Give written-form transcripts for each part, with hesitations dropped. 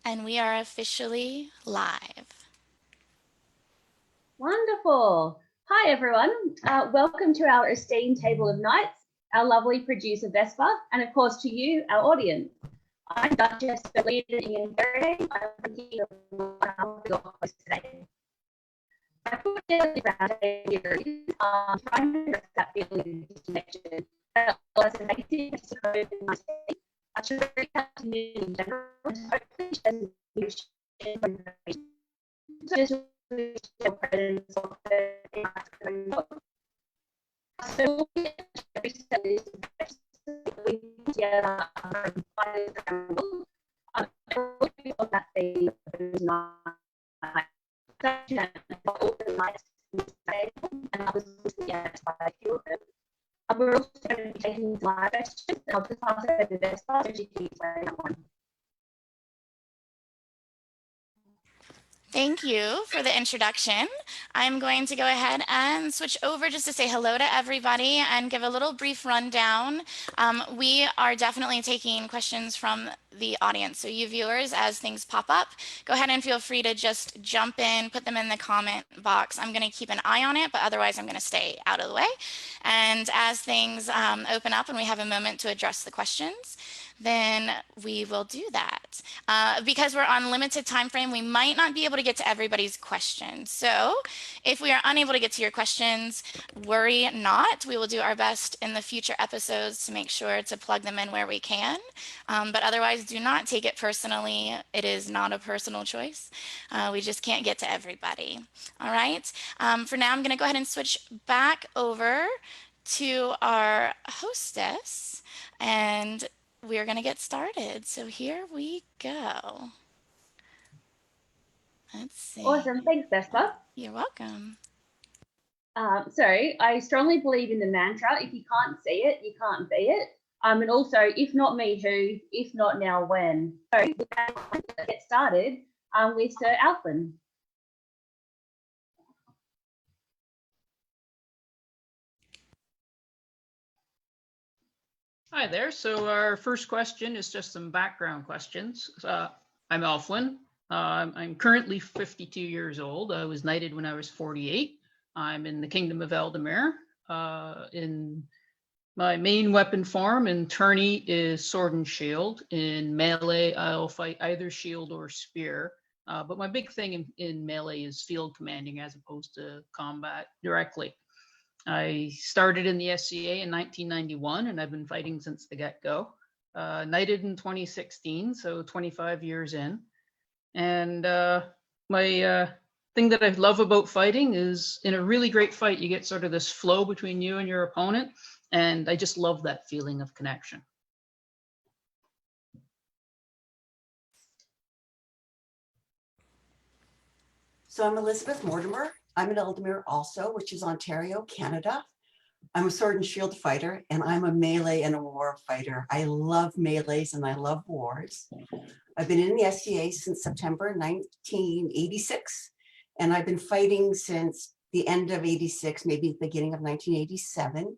And we are officially live. Wonderful. Hi, everyone. Welcome to our esteemed table of knights, our lovely producer, Vespa, and of course to you, our audience. I'm Duchess Felida Ian Berry. I'm here with your host today. I put together this roundtable series, trying to address that feeling of disconnection that was a native to COVID-19. I should reach out to you in general and hopefully share some information. Just so recently, that they was not and I was by children. We're also going to be taking live questions. I'll just pass it over to this part so she can explain that one. Thank you for the introduction. I'm going to go ahead and switch over just to say hello to everybody and give a little brief rundown. We are definitely taking questions from the audience. So you viewers, as things pop up, go ahead and feel free to just jump in, put them in the comment box. I'm going to keep an eye on it, but otherwise I'm going to stay out of the way. And as things open up and we have a moment to address the questions, then we will do that. Because we're on limited time frame, we might not be able to get to everybody's questions. So if we are unable to get to your questions, worry not. We will do our best in the future episodes to make sure to plug them in where we can. But otherwise, do not take it personally. It is not a personal choice. We just can't get to everybody. All right. For now, I'm going to go ahead and switch back over to our hostess, and we're going to get started. So here we go. Let's see. Awesome. Thanks, Vespa. You're welcome. So I strongly believe in the mantra, if you can't see it, you can't be it. And also, if not me, who? If not now, when? So let's get started with Sir Alfin. Hi there. So our first question is just some background questions. I'm Alfwin. I'm currently 52 years old. I was knighted when I was 48. I'm in the Kingdom of Eldamere. In my main weapon form in tourney is sword and shield. In melee, I'll fight either shield or spear. But my big thing in melee is field commanding as opposed to combat directly. I started in the SCA in 1991, and I've been fighting since the get-go. Knighted in 2016, so 25 years in. And my thing that I love about fighting is in a really great fight, you get sort of this flow between you and your opponent, and I just love that feeling of connection. So I'm Elizabeth Mortimer. I'm in Eldamere also, which is Ontario, Canada. I'm a sword and shield fighter, and I'm a melee and a war fighter. I love melees and I love wars. I've been in the SCA since September 1986, and I've been fighting since the end of 86, maybe the beginning of 1987.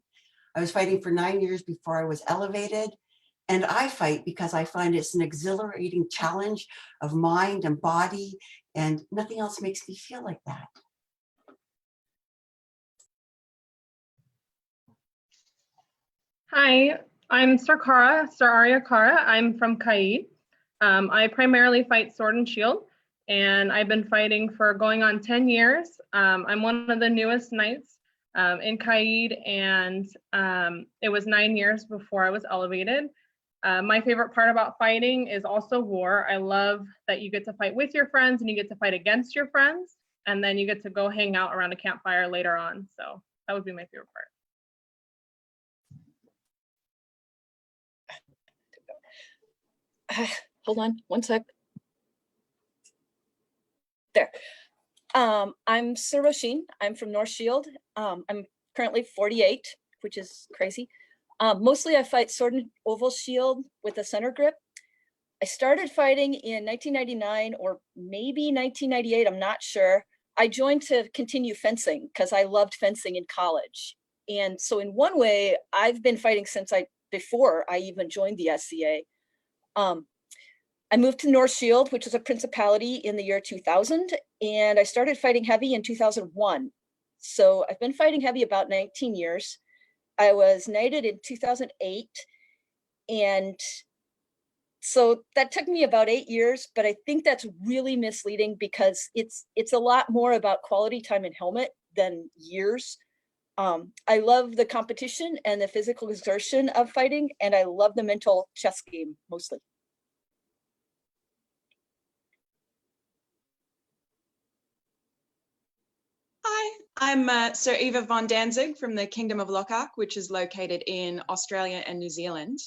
I was fighting for 9 years before I was elevated, and I fight because I find it's an exhilarating challenge of mind and body, and nothing else makes me feel like that. Hi, I'm Stariha Cara. I'm from Kaid. I primarily fight sword and shield, and I've been fighting for going on 10 years. I'm one of the newest knights in Kaid, and it was 9 years before I was elevated. My favorite part about fighting is also war. I love that you get to fight with your friends and you get to fight against your friends, and then you get to go hang out around a campfire later on. So that would be my favorite part. Hold on one sec. There. I'm Sara. I'm from North Shield. I'm currently 48, which is crazy. Mostly I fight sword and oval shield with a center grip. I started fighting in 1999 or maybe 1998, I'm not sure. I joined to continue fencing because I loved fencing in college. And so in one way, I've been fighting since before I even joined the SCA. I moved to North Shield, which is a principality, in the year 2000, and I started fighting heavy in 2001. So I've been fighting heavy about 19 years. I was knighted in 2008, and so that took me about 8 years, but I think that's really misleading because it's a lot more about quality time in helmet than years. I love the competition and the physical exertion of fighting, and I love the mental chess game mostly. Hi, I'm Sir Eva Von Danzig from the Kingdom of Lockhart, which is located in Australia and New Zealand.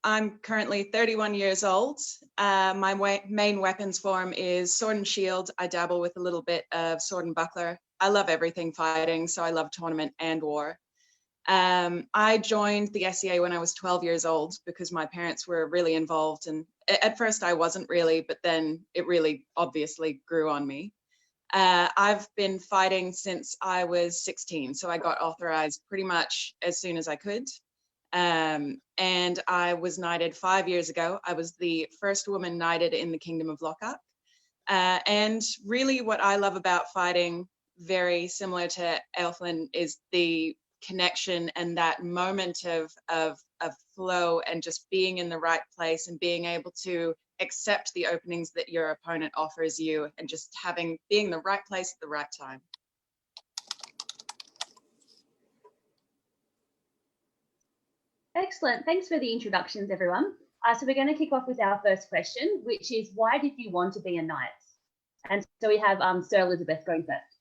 I'm currently 31 years old. My main weapons form is sword and shield. I dabble with a little bit of sword and buckler. I love everything fighting, so I love tournament and war. I joined the SCA when I was 12 years old because my parents were really involved, and at first I wasn't really, but then it really obviously grew on me. I've been fighting since I was 16, so I got authorized pretty much as soon as I could. And I was knighted 5 years ago. I was the first woman knighted in the Kingdom of Lockhart. And really what I love about fighting, very similar to Elflin, is the connection and that moment of flow and just being in the right place and being able to accept the openings that your opponent offers you and just being the right place at the right time. Excellent. Thanks for the introductions, everyone. So we're going to kick off with our first question, which is, why did you want to be a knight? And so we have Sir Elizabeth going first.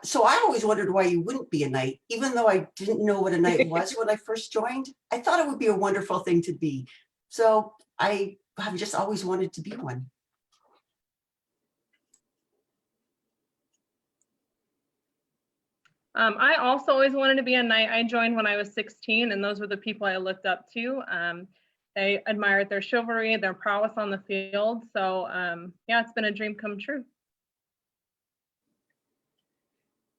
So I always wondered why you wouldn't be a knight, even though I didn't know what a knight was when I first joined. I thought it would be a wonderful thing to be. So I have just always wanted to be one. I also always wanted to be a knight. I joined when I was 16, and those were the people I looked up to. I admired their chivalry, their prowess on the field. So yeah, it's been a dream come true.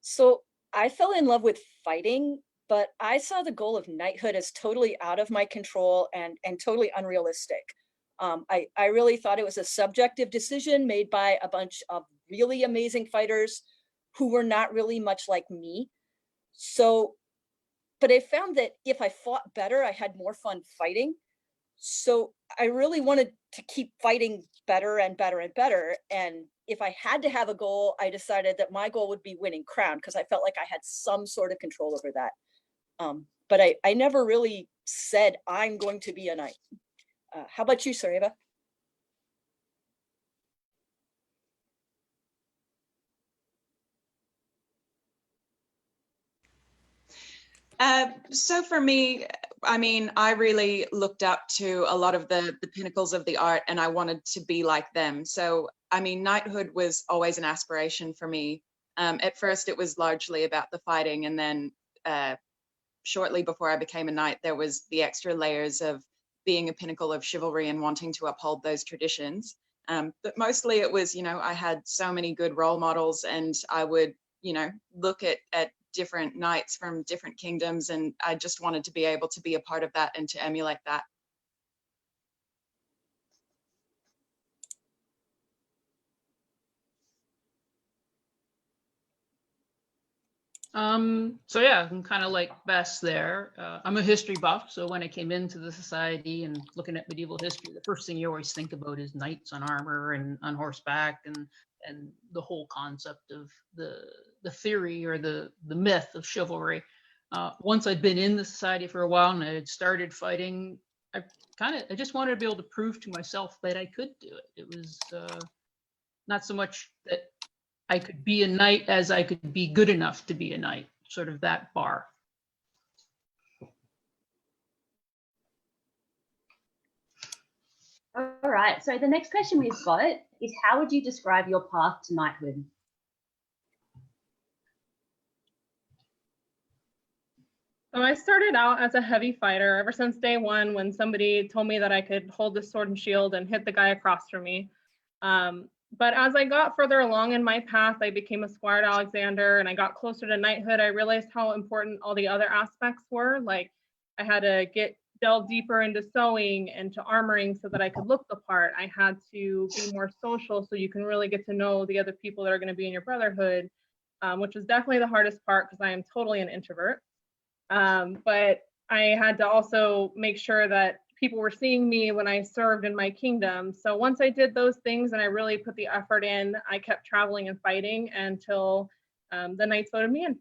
So I fell in love with fighting, but I saw the goal of knighthood as totally out of my control and totally unrealistic. I really thought it was a subjective decision made by a bunch of really amazing fighters who were not really much like me. So, but I found that if I fought better, I had more fun fighting. So I really wanted to keep fighting better and better and better. And if I had to have a goal, I decided that my goal would be winning crown because I felt like I had some sort of control over that. But I never really said I'm going to be a knight. How about you, Sara? So for me, I mean, I really looked up to a lot of the pinnacles of the art, and I wanted to be like them. So, I mean, knighthood was always an aspiration for me. At first, it was largely about the fighting, and then shortly before I became a knight, there was the extra layers of being a pinnacle of chivalry and wanting to uphold those traditions. But mostly it was, you know, I had so many good role models, and I would, you know, look at different knights from different kingdoms, and I just wanted to be able to be a part of that and to emulate that. So yeah, I'm kind of like Bess there. I'm a history buff, so when I came into the society and looking at medieval history, the first thing you always think about is knights on armor and on horseback, and the whole concept of the theory or the myth of chivalry. Once I'd been in the society for a while and I had started fighting, I just wanted to be able to prove to myself that I could do it. It was not so much that I could be a knight as I could be good enough to be a knight, sort of that bar. All right, so the next question we've got is, how would you describe your path to knighthood? So I started out as a heavy fighter ever since day one when somebody told me that I could hold the sword and shield and hit the guy across from me. But as I got further along in my path, I became a Squire to Alexander and I got closer to knighthood. I realized how important all the other aspects were, like I had to delve deeper into sewing and to armoring so that I could look the part. I had to be more social so you can really get to know the other people that are going to be in your brotherhood, which was definitely the hardest part because I am totally an introvert. But I had to also make sure that people were seeing me when I served in my kingdom. So once I did those things and I really put the effort in, I kept traveling and fighting until the knights voted me in.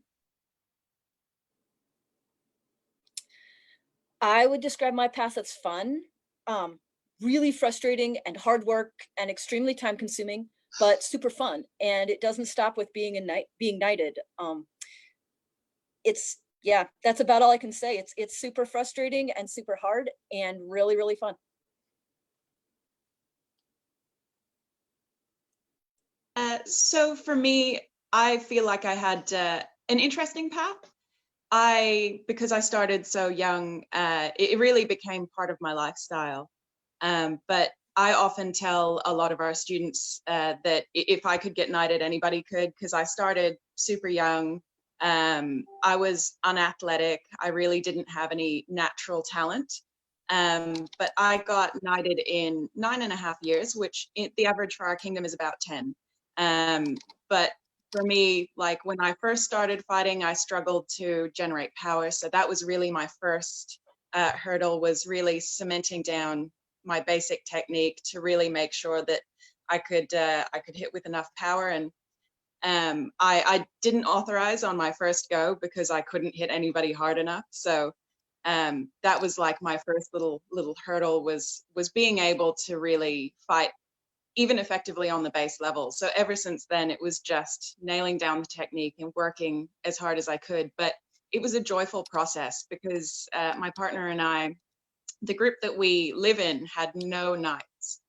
I would describe my path as fun, really frustrating and hard work and extremely time consuming, but super fun. And it doesn't stop with being knighted. Yeah, that's about all I can say. It's super frustrating and super hard and really, really fun. So for me, I feel like I had an interesting path. Because I started so young, it really became part of my lifestyle. But I often tell a lot of our students that if I could get knighted, anybody could, because I started super young. I was unathletic. I really didn't have any natural talent. But I got knighted in 9.5 years, which the average for our kingdom is about 10. But for me, like when I first started fighting, I struggled to generate power. So that was really my first hurdle, was really cementing down my basic technique to really make sure that I could hit with enough power. And I didn't authorize on my first go because I couldn't hit anybody hard enough. So that was like my first little hurdle, was being able to really fight even effectively on the base level. So ever since then, it was just nailing down the technique and working as hard as I could. But it was a joyful process because my partner and I, the group that we live in, had no knights.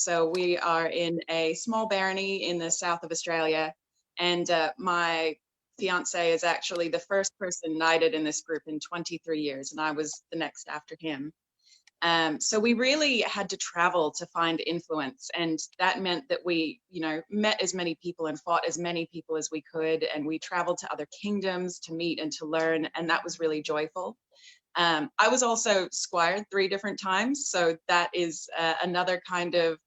So we are in a small barony in the south of Australia. And my fiance is actually the first person knighted in this group in 23 years. And I was the next after him. So we really had to travel to find influence, and that meant that we, met as many people and fought as many people as we could, and we traveled to other kingdoms to meet and to learn, and that was really joyful. I was also squired 3 different times, so that is another kind of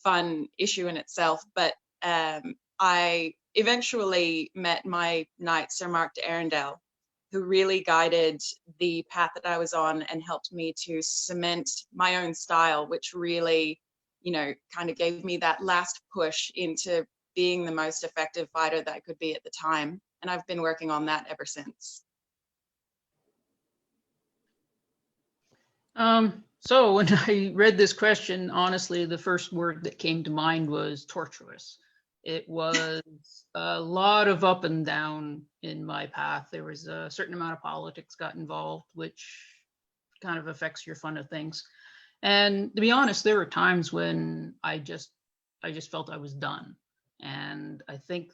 fun issue in itself. But I eventually met my knight, Sir Mark de Arundel, who really guided the path that I was on and helped me to cement my own style, which really, kind of gave me that last push into being the most effective fighter that I could be at the time. And I've been working on that ever since. So when I read this question, honestly, the first word that came to mind was tortuous. It was a lot of up and down in my path. There was a certain amount of politics got involved, which kind of affects your fun of things. And to be honest, there were times when I just felt I was done. And I think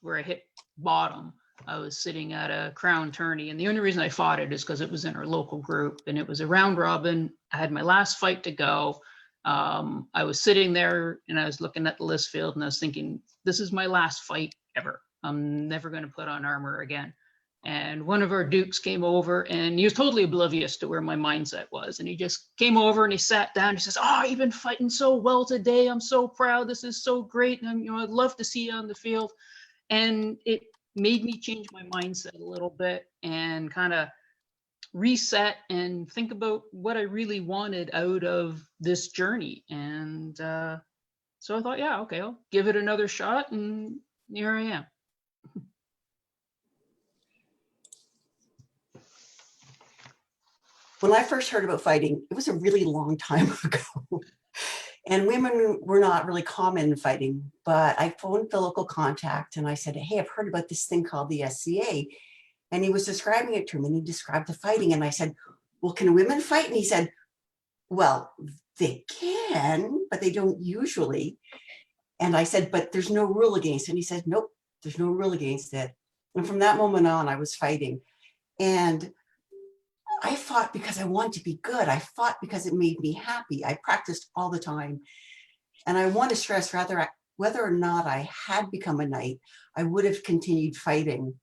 where I hit bottom, I was sitting at a crown tourney, and the only reason I fought it is because it was in our local group and it was a round robin. I had my last fight to go. I was sitting there and I was looking at the list field and I was thinking, this is my last fight ever. I'm never going to put on armor again. And one of our dukes came over and he was totally oblivious to where my mindset was. And he just came over and he sat down. He says, "Oh, you've been fighting so well today. I'm so proud. This is so great. And I'd love to see you on the field." And it made me change my mindset a little bit and kind of reset and think about what I really wanted out of this journey. And so I thought, yeah, okay, I'll give it another shot, and here I am. When I first heard about fighting, it was a really long time ago. And women were not really common in fighting, but I phoned the local contact and I said, "Hey, I've heard about this thing called the SCA." And he was describing it to me and he described the fighting. And I said, "Well, can women fight?" And he said, "Well, they can, but they don't usually." And I said, "But there's no rule against it." And he said, "Nope, there's no rule against it." And from that moment on, I was fighting. And I fought because I wanted to be good. I fought because it made me happy. I practiced all the time. And I want to stress, whether or not I had become a knight, I would have continued fighting.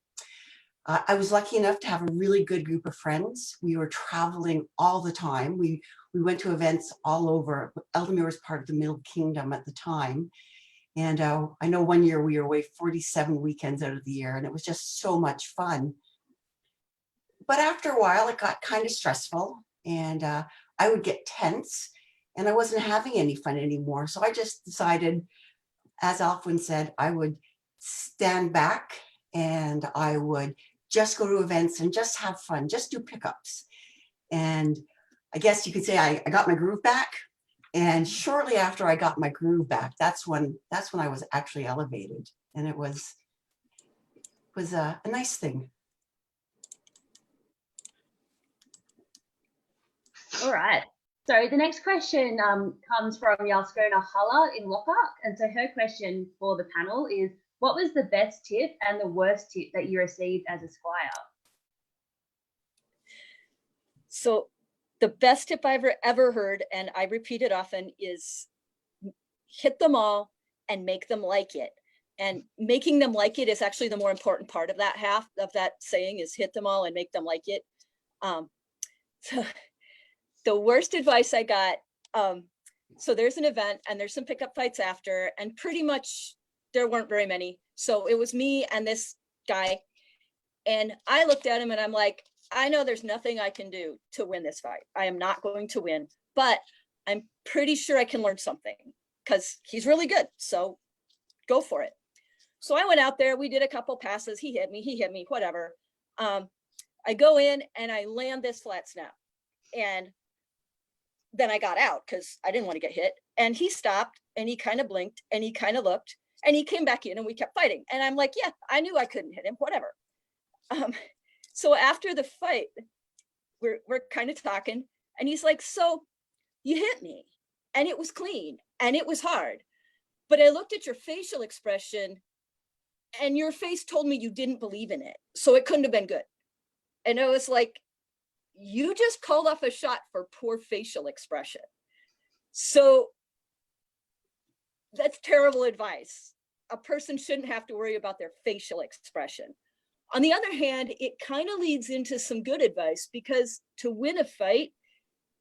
I was lucky enough to have a really good group of friends. We were traveling all the time. We went to events all over. Eldamere was part of the Middle Kingdom at the time. And I know one year we were away 47 weekends out of the year, and it was just so much fun. But after a while, it got kind of stressful, and I would get tense, and I wasn't having any fun anymore. So I just decided, as Alfwin said, I would stand back and I would just go to events and just have fun, just do pickups. And I guess you could say I got my groove back. And shortly after I got my groove back, that's when I was actually elevated. And it was a nice thing. All right. So the next question comes from Yalskona Hala in Lockhart. And so her question for the panel is, what was the best tip and the worst tip that you received as a squire? So the best tip I've ever heard, and I repeat it often, is hit them all and make them like it. And making them like it is actually the more important part of that half of that saying, is hit them all and make them like it. So the worst advice I got, so there's an event and there's some pickup fights after, and pretty much there weren't very many. So it was me and this guy. And I looked at him and I'm like, I know there's nothing I can do to win this fight. I am not going to win, but I'm pretty sure I can learn something because he's really good. So go for it. So I went out there, we did a couple passes. He hit me, whatever. I go in and I land this flat snap. And then I got out because I didn't want to get hit. And he stopped and he kind of blinked and he kind of looked and he came back in and we kept fighting. And I'm like, yeah, I knew I couldn't hit him, whatever. So after the fight, we're kind of talking and he's like, so you hit me and it was clean and it was hard, but I looked at your facial expression and your face told me you didn't believe in it. So it couldn't have been good. And I was like, you just called off a shot for poor facial expression. So that's terrible advice. A person shouldn't have to worry about their facial expression. On the other hand, it kind of leads into some good advice, because to win a fight,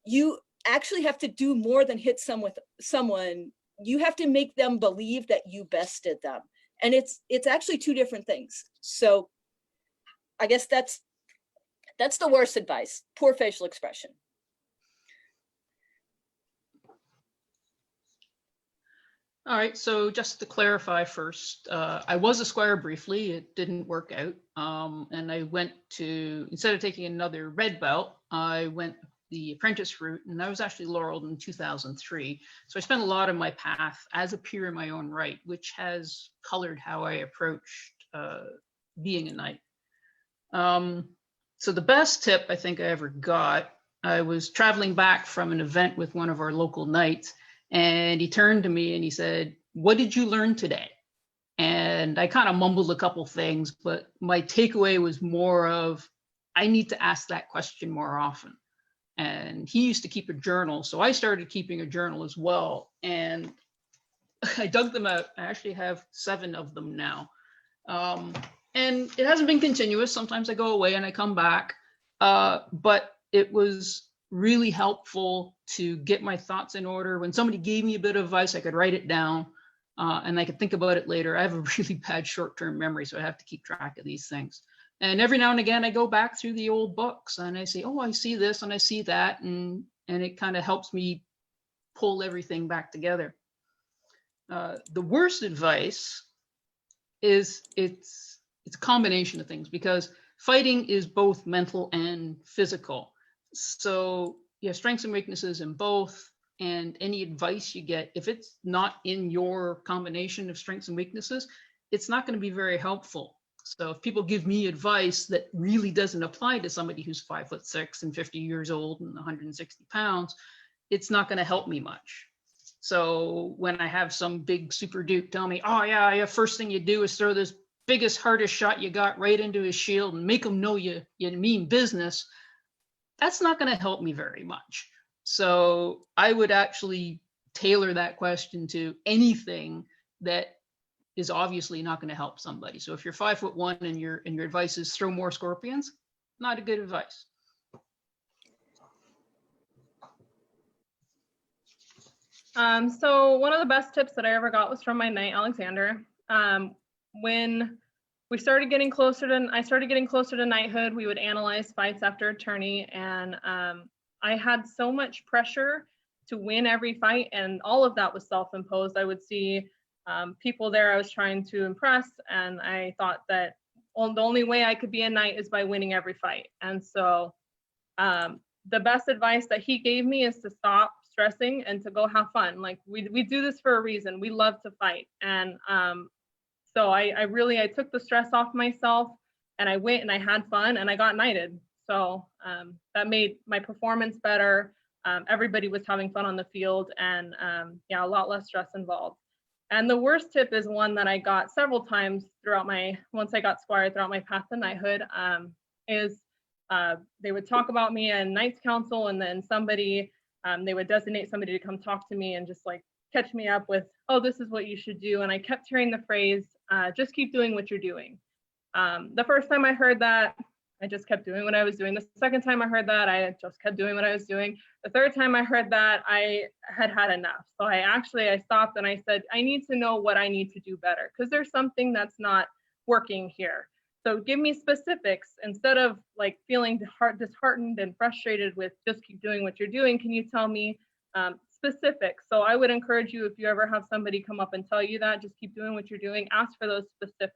you actually have to do more than hit someone. You have to make them believe that you bested them. And it's actually two different things. So I guess that's the worst advice, poor facial expression. All right, so just to clarify first, I was a squire briefly. It didn't work out. And I went to, instead of taking another red belt, I went the apprentice route, and I was actually laureled in 2003. So I spent a lot of my path as a peer in my own right, which has colored how I approached being a knight. So the best tip I think I ever got, I was traveling back from an event with one of our local knights, and he turned to me and he said, "What did you learn today?" And I kind of mumbled a couple things, but my takeaway was more of, I need to ask that question more often. And he used to keep a journal, so I started keeping a journal as well. And I dug them out. I actually have 7 of them now. And it hasn't been continuous. Sometimes I go away and I come back. But it was really helpful to get my thoughts in order. When somebody gave me a bit of advice, I could write it down and I could think about it later. I have a really bad short-term memory, so I have to keep track of these things. And every now and again, I go back through the old books and I say, oh, I see this and I see that. And it kind of helps me pull everything back together. The worst advice is it's a combination of things, because fighting is both mental and physical. So you have strengths and weaknesses in both, and any advice you get, if it's not in your combination of strengths and weaknesses, it's not going to be very helpful. So if people give me advice that really doesn't apply to somebody who's 5'6" and 50 years old and 160 pounds, it's not going to help me much. So when I have some big super duke tell me, oh yeah, first thing you do is throw this biggest, hardest shot you got right into his shield and make him know you mean business, that's not going to help me very much. So I would actually tailor that question to anything that is obviously not going to help somebody. So if you're 5'1" and your advice is throw more scorpions, not a good advice. So one of the best tips that I ever got was from my knight, Alexander. When I started getting closer to knighthood, we would analyze fights after a tourney, and I had so much pressure to win every fight, and all of that was self-imposed. I would see people there I was trying to impress, and I thought that the only way I could be a knight is by winning every fight. And so the best advice that he gave me is to stop stressing and to go have fun. Like we do this for a reason. We love to fight. And so I took the stress off myself, and I went and I had fun and I got knighted. So that made my performance better. Everybody was having fun on the field, and yeah, a lot less stress involved. And the worst tip is one that I got several times once I got Squire throughout my path to knighthood, they would talk about me in Knights Council, and then they would designate somebody to come talk to me and just like catch me up with, oh, this is what you should do. And I kept hearing the phrase, just keep doing what you're doing. The first time I heard that, I just kept doing what I was doing. The second time I heard that, I just kept doing what I was doing. The third time I heard that, I had had enough. So I stopped and I said, I need to know what I need to do better, because there's something that's not working here. So give me specifics instead of like feeling disheartened and frustrated with just keep doing what you're doing. Can you tell me specifics? So I would encourage you, if you ever have somebody come up and tell you that, just keep doing what you're doing, ask for those specifics.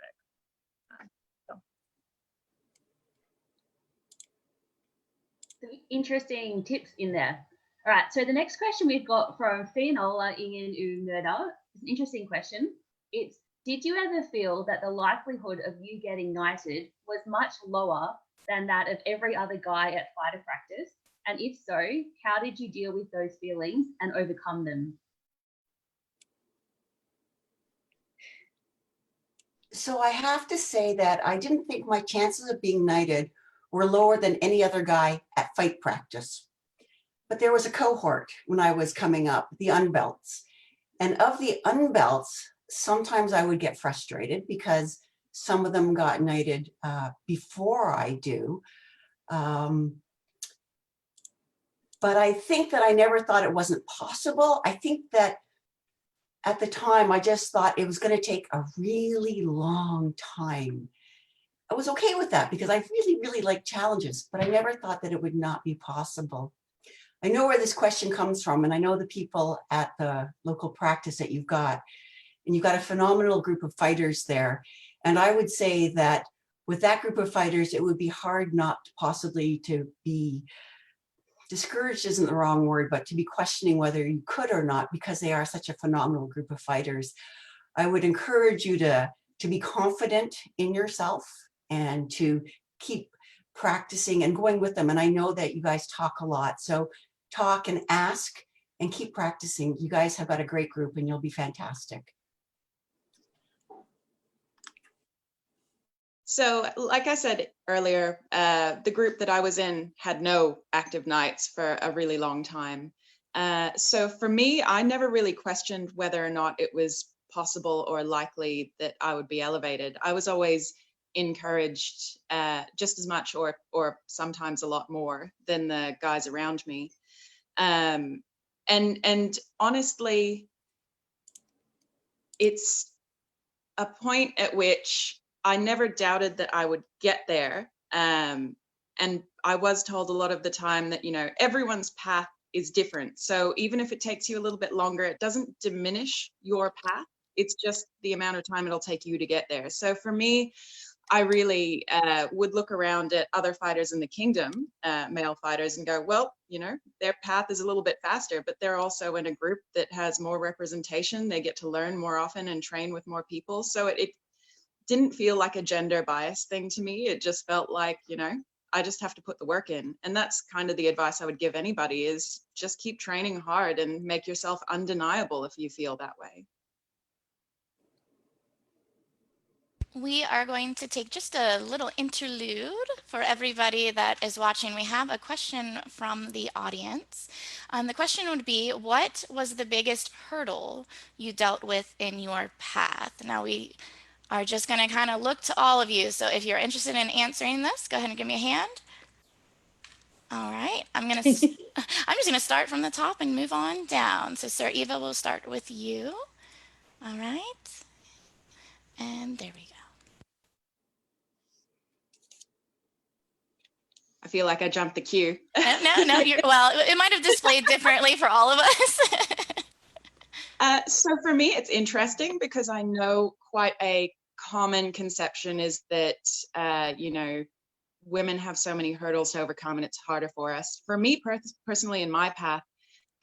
Some interesting tips in there. All right, so the next question we've got from Fiona Ingen Murder. It's an interesting question. It's, did you ever feel that the likelihood of you getting knighted was much lower than that of every other guy at fighter practice? And if so, how did you deal with those feelings and overcome them? So I have to say that I didn't think my chances of being knighted were lower than any other guy at fight practice. But there was a cohort when I was coming up, the unbelts. And of the unbelts, sometimes I would get frustrated because some of them got knighted before I do. But I think that I never thought it wasn't possible. I think that at the time, I just thought it was going to take a really long time. I was okay with that because I really, really like challenges, but I never thought that it would not be possible. I know where this question comes from, and I know the people at the local practice that you've got, and you've got a phenomenal group of fighters there. And I would say that with that group of fighters, it would be hard not possibly to be discouraged isn't the wrong word, but to be questioning whether you could or not, because they are such a phenomenal group of fighters. I would encourage you to be confident in yourself and to keep practicing and going with them. And I know that you guys talk a lot, so talk and ask and keep practicing. You guys have got a great group and you'll be fantastic. So like I said earlier, the group that I was in had no active knights for a really long time. So for me, I never really questioned whether or not it was possible or likely that I would be elevated. I was always encouraged just as much or sometimes a lot more than the guys around me. And honestly, it's a point at which I never doubted that I would get there. And I was told a lot of the time that, you know, everyone's path is different. So even if it takes you a little bit longer, it doesn't diminish your path. It's just the amount of time it'll take you to get there. So for me, I really would look around at other fighters in the kingdom, male fighters, and go, well, you know, their path is a little bit faster, but they're also in a group that has more representation. They get to learn more often and train with more people. So it didn't feel like a gender bias thing to me. It just felt like, you know, I just have to put the work in. And that's kind of the advice I would give anybody, is just keep training hard and make yourself undeniable if you feel that way. We are going to take just a little interlude for everybody that is watching. We have a question from the audience. The question would be, what was the biggest hurdle you dealt with in your path? Now we are just going to kind of look to all of you. So if you're interested in answering this, go ahead and give me a hand. All right, I'm just going to start from the top and move on down. So Sir Eva, we'll start with you. All right, and there we go. I feel like I jumped the queue. No, well, it might have displayed differently for all of us. So for me, it's interesting because I know quite a common conception is that, women have so many hurdles to overcome and it's harder for us. For me personally, in my path,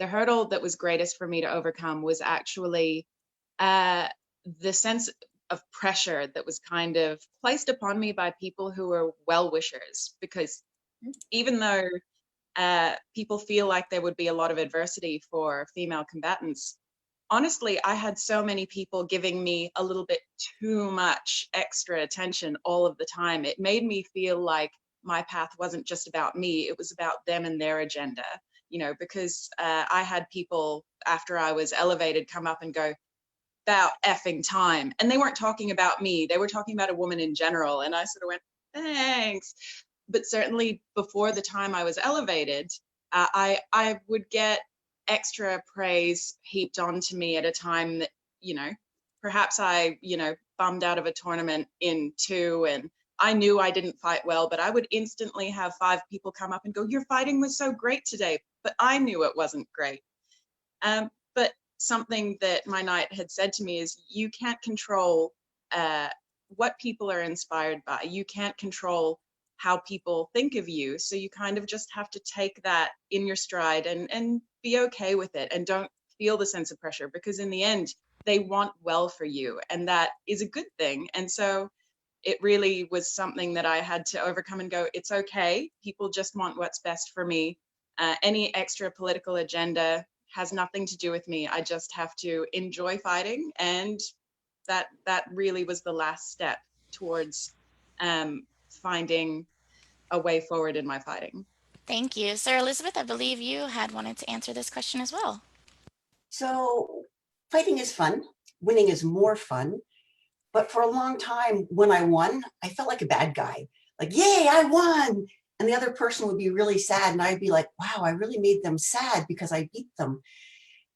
the hurdle that was greatest for me to overcome was actually the sense of pressure that was kind of placed upon me by people who were well-wishers, because even though people feel like there would be a lot of adversity for female combatants, honestly, I had so many people giving me a little bit too much extra attention all of the time. It made me feel like my path wasn't just about me, it was about them and their agenda, because I had people after I was elevated come up and go, "About effing time." And they weren't talking about me, they were talking about a woman in general. And I sort of went, thanks. But certainly before the time I was elevated, I would get extra praise heaped onto me at a time that, perhaps I, bummed out of a tournament in 2 and I knew I didn't fight well, but I would instantly have 5 people come up and go, "Your fighting was so great today." But I knew it wasn't great. But something that my knight had said to me is, you can't control what people are inspired by. You can't control how people think of you. So you kind of just have to take that in your stride and be okay with it, and don't feel the sense of pressure, because in the end, they want well for you, and that is a good thing. And so it really was something that I had to overcome and go, it's okay. People just want what's best for me. Any extra political agenda has nothing to do with me. I just have to enjoy fighting. And that really was the last step towards finding a way forward in my fighting. Thank you. Sir Elizabeth, I believe you had wanted to answer this question as well. So fighting is fun. Winning is more fun. But for a long time, when I won, I felt like a bad guy. Like, yay, I won. And the other person would be really sad. And I'd be like, wow, I really made them sad because I beat them.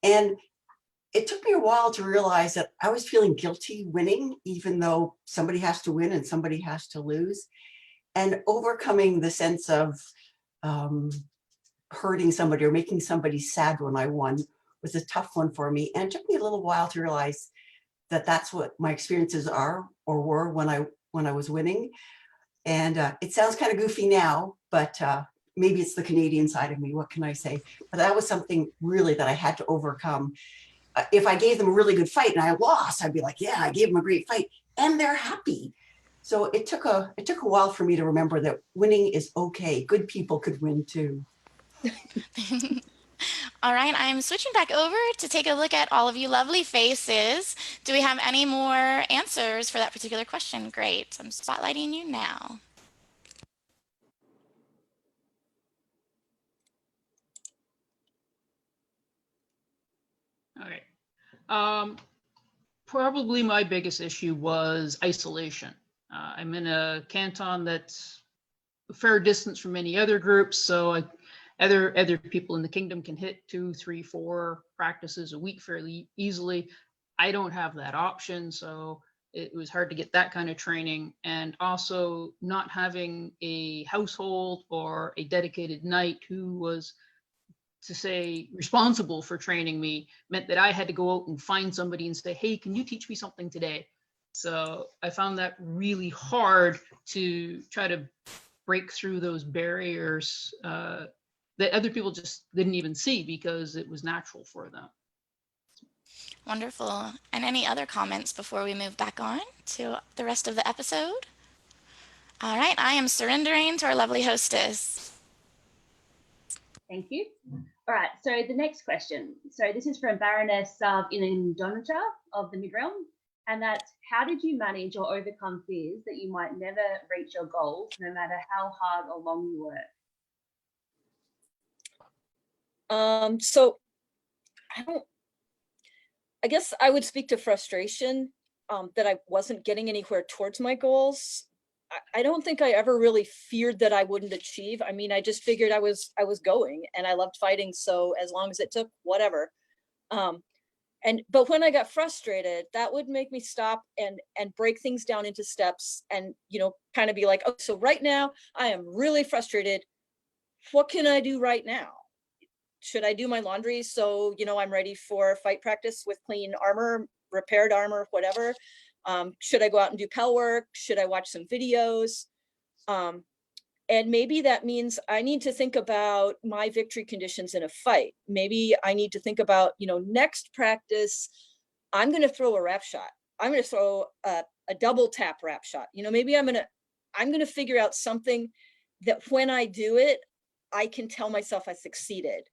And it took me a while to realize that I was feeling guilty winning, even though somebody has to win and somebody has to lose. And overcoming the sense of hurting somebody or making somebody sad when I won was a tough one for me. And it took me a little while to realize that that's what my experiences are or were when I was winning. And it sounds kind of goofy now, but maybe it's the Canadian side of me. What can I say? But that was something really that I had to overcome. If I gave them a really good fight and I lost, I'd be like, yeah, I gave them a great fight, and they're happy. So it took a while for me to remember that winning is okay. Good people could win too. All right, I'm switching back over to take a look at all of you lovely faces. Do we have any more answers for that particular question? Great, I'm spotlighting you now. All right. Probably my biggest issue was isolation. I'm in a canton that's a fair distance from any other groups, so other people in the kingdom can hit 2, 3, 4 practices a week fairly easily. I don't have that option, so it was hard to get that kind of training. And also not having a household or a dedicated knight who was, to say, responsible for training me meant that I had to go out and find somebody and say, hey, can you teach me something today? So I found that really hard to try to break through those barriers that other people just didn't even see because it was natural for them. Wonderful. And any other comments before we move back on to the rest of the episode? All right, I am surrendering to our lovely hostess. Thank you. All right, so the next question. So this is from Baroness Indonesia of the Midrealm, and that's, how did you manage or overcome fears that you might never reach your goals, no matter how hard or long you work? So I guess I would speak to frustration that I wasn't getting anywhere towards my goals. I don't think I ever really feared that I wouldn't achieve. I mean, I just figured I was going, and I loved fighting. So as long as it took, whatever. But when I got frustrated, that would make me stop and break things down into steps, and kind of be like, oh, so right now I am really frustrated. What can I do right now? Should I do my laundry so I'm ready for fight practice with clean armor, repaired armor, whatever? Should I go out and do pel work? Should I watch some videos? And maybe that means I need to think about my victory conditions in a fight. Maybe I need to think about, next practice, I'm going to throw a wrap shot. I'm going to throw a double tap wrap shot. Maybe I'm going to figure out something that when I do it, I can tell myself I succeeded.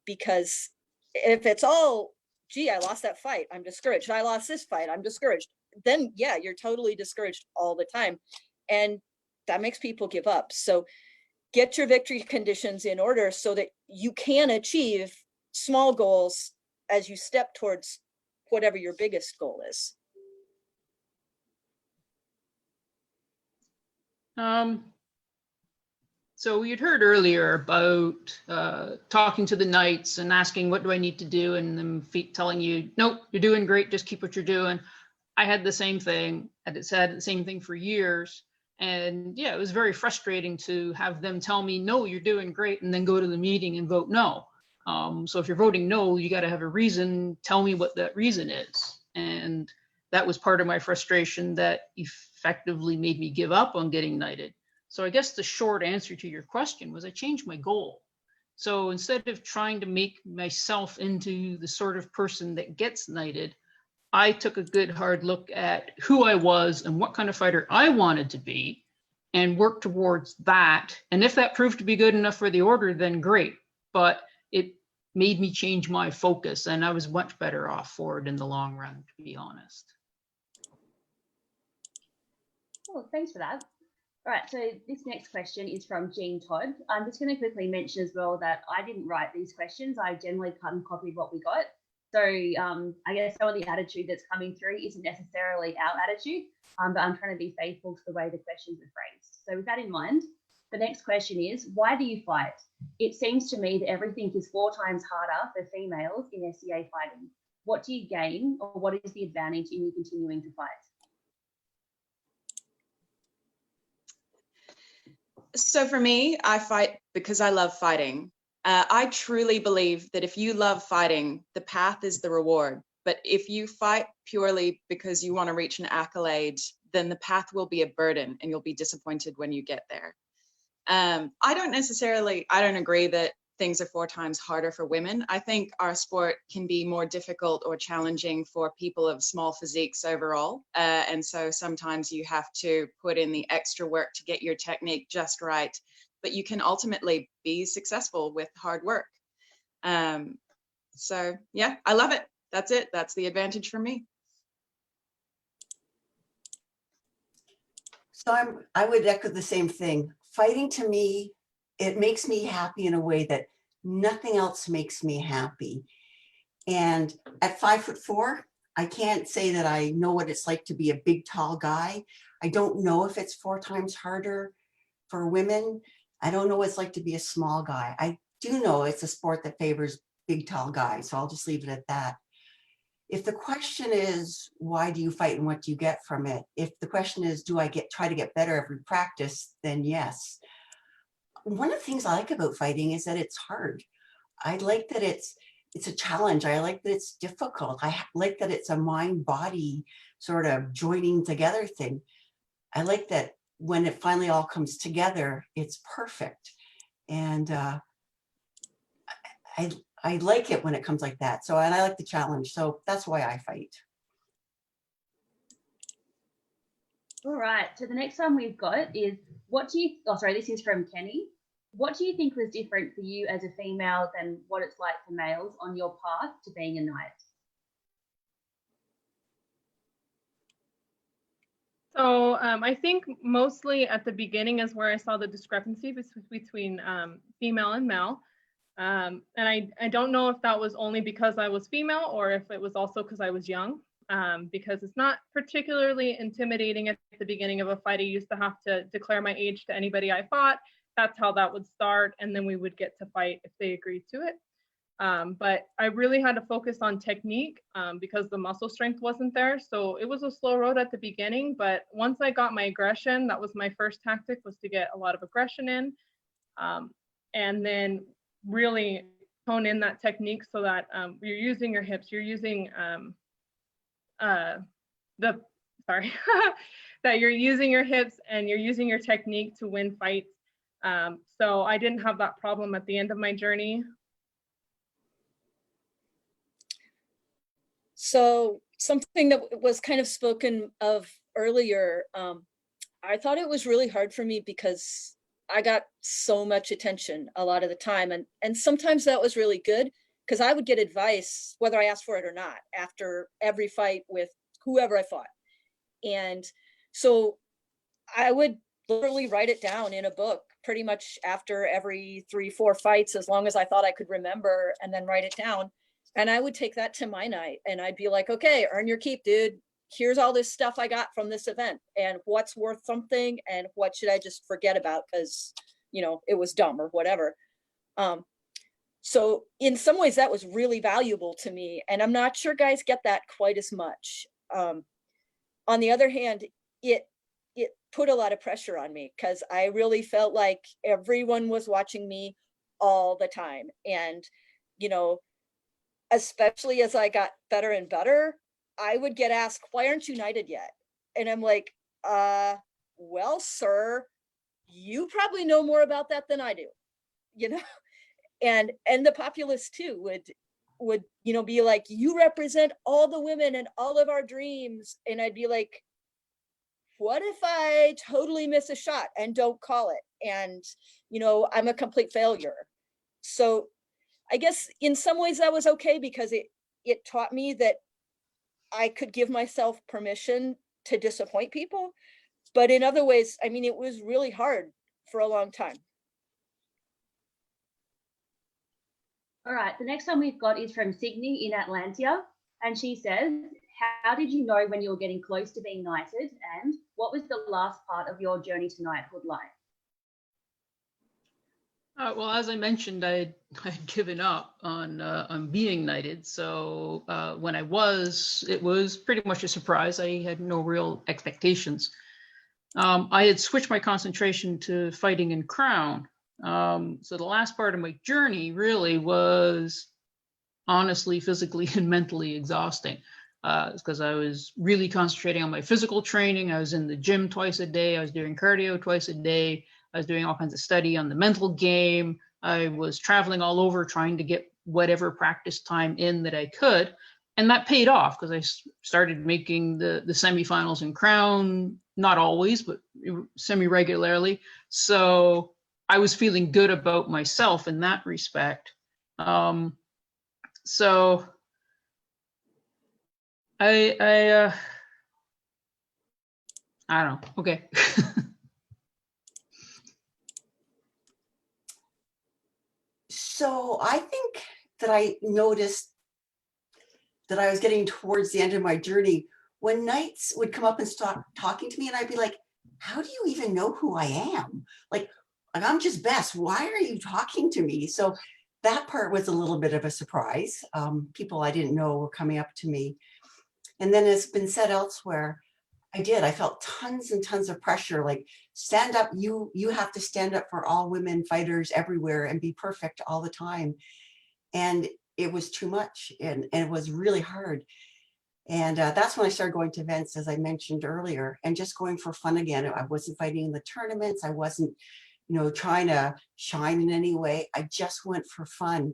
Because if it's all, gee, I lost that fight, I'm discouraged. I lost this fight, I'm discouraged. Then yeah, you're totally discouraged all the time. And that makes people give up. So get your victory conditions in order so that you can achieve small goals as you step towards whatever your biggest goal is. So you'd heard earlier about talking to the knights and asking, what do I need to do? And them telling you, nope, you're doing great, just keep what you're doing. I had the same thing, and it's had the same thing for years. And yeah, it was very frustrating to have them tell me, no, you're doing great, and then go to the meeting and vote no. So if you're voting no, you got to have a reason. Tell me what that reason is. And that was part of my frustration that effectively made me give up on getting knighted. So I guess the short answer to your question was I changed my goal. So instead of trying to make myself into the sort of person that gets knighted, I took a good hard look at who I was and what kind of fighter I wanted to be and worked towards that. And if that proved to be good enough for the order, then great. But it made me change my focus, and I was much better off for it in the long run, to be honest. Well, thanks for that. All right, so this next question is from Jean Todd. I'm just going to quickly mention as well that I didn't write these questions. I generally cut and copied what we got. So I guess some of the attitude that's coming through isn't necessarily our attitude, but I'm trying to be faithful to the way the questions are phrased. So with that in mind, the next question is, why do you fight? It seems to me that everything is 4 times harder for females in SCA fighting. What do you gain, or what is the advantage in you continuing to fight? So for me, I fight because I love fighting. I truly believe that if you love fighting, the path is the reward. But if you fight purely because you want to reach an accolade, then the path will be a burden and you'll be disappointed when you get there. I don't agree that things are 4 times harder for women. I think our sport can be more difficult or challenging for people of small physiques overall. And so sometimes you have to put in the extra work to get your technique just right, but you can ultimately be successful with hard work. So yeah, I love it. That's it. That's the advantage for me. So I would echo the same thing. Fighting to me, it makes me happy in a way that nothing else makes me happy. And at 5'4", I can't say that I know what it's like to be a big, tall guy. I don't know if it's 4 times harder for women. I don't know what it's like to be a small guy. I do know it's a sport that favors big, tall guys. So I'll just leave it at that. If the question is, why do you fight and what do you get from it? If the question is, do I try to get better every practice, then yes. One of the things I like about fighting is that it's hard. I like that it's a challenge. I like that it's difficult. I like that it's a mind-body sort of joining together thing. I like that when it finally all comes together, it's perfect. And I like it when it comes like that. So, and I like the challenge. So that's why I fight. All right, so the next one we've got is, this is from Kenny. What do you think was different for you as a female than what it's like for males on your path to being a knight? So I think mostly at the beginning is where I saw the discrepancy between female and male. And I don't know if that was only because I was female or if it was also because I was young, because it's not particularly intimidating at the beginning of a fight. I used to have to declare my age to anybody I fought. That's how that would start. And then we would get to fight if they agreed to it. But I really had to focus on technique because the muscle strength wasn't there. So it was a slow road at the beginning, but once I got my aggression, that was my first tactic, was to get a lot of aggression in. And then really hone in that technique so that you're using your hips, you're using that you're using your hips and you're using your technique to win fights. So I didn't have that problem at the end of my journey. So something that was kind of spoken of earlier, I thought it was really hard for me because I got so much attention a lot of the time. And sometimes that was really good because I would get advice, whether I asked for it or not, after every fight with whoever I fought. And so I would literally write it down in a book pretty much after every 3-4 fights, as long as I thought I could remember, and then write it down. And I would take that to my night and I'd be like, okay, earn your keep, dude. Here's all this stuff I got from this event and what's worth something and what should I just forget about because, you know, it was dumb or whatever. So in some ways that was really valuable to me. And I'm not sure guys get that quite as much. On the other hand, it put a lot of pressure on me because I really felt like everyone was watching me all the time. And, you know, especially as I got better and better, I would get asked, why aren't you knighted yet? And I'm like, well, sir, you probably know more about that than I do, you know? And the populace too would, you know, be like, you represent all the women and all of our dreams. And I'd be like, what if I totally miss a shot and don't call it? And, you know, I'm a complete failure. So I guess in some ways that was okay because it taught me that I could give myself permission to disappoint people. But in other ways, I mean, it was really hard for a long time. All right, the next one we've got is from Sydney in Atlantia. And she says, how did you know when you were getting close to being knighted? And what was the last part of your journey to knighthood like? Well, as I mentioned, I'd given up on being knighted. So when it was pretty much a surprise. I had no real expectations. I had switched my concentration to fighting in Crown. So the last part of my journey really was honestly physically and mentally exhausting because I was really concentrating on my physical training. I was in the gym twice a day. I was doing cardio twice a day. I was doing all kinds of study on the mental game. I was traveling all over trying to get whatever practice time in that I could. And that paid off because I started making the semifinals in Crown, not always, but semi-regularly. So I was feeling good about myself in that respect. So I don't know. Okay. So I think that I noticed that I was getting towards the end of my journey when knights would come up and start talking to me, and I'd be like, how do you even know who I am? Like I'm just Bess. Why are you talking to me? So that part was a little bit of a surprise. People I didn't know were coming up to me. And then it's been said elsewhere, I felt tons and tons of pressure, like stand up, you have to stand up for all women fighters everywhere and be perfect all the time. And it was too much and it was really hard. And that's when I started going to events, as I mentioned earlier, and just going for fun again. I wasn't fighting in the tournaments. I wasn't, trying to shine in any way. I just went for fun.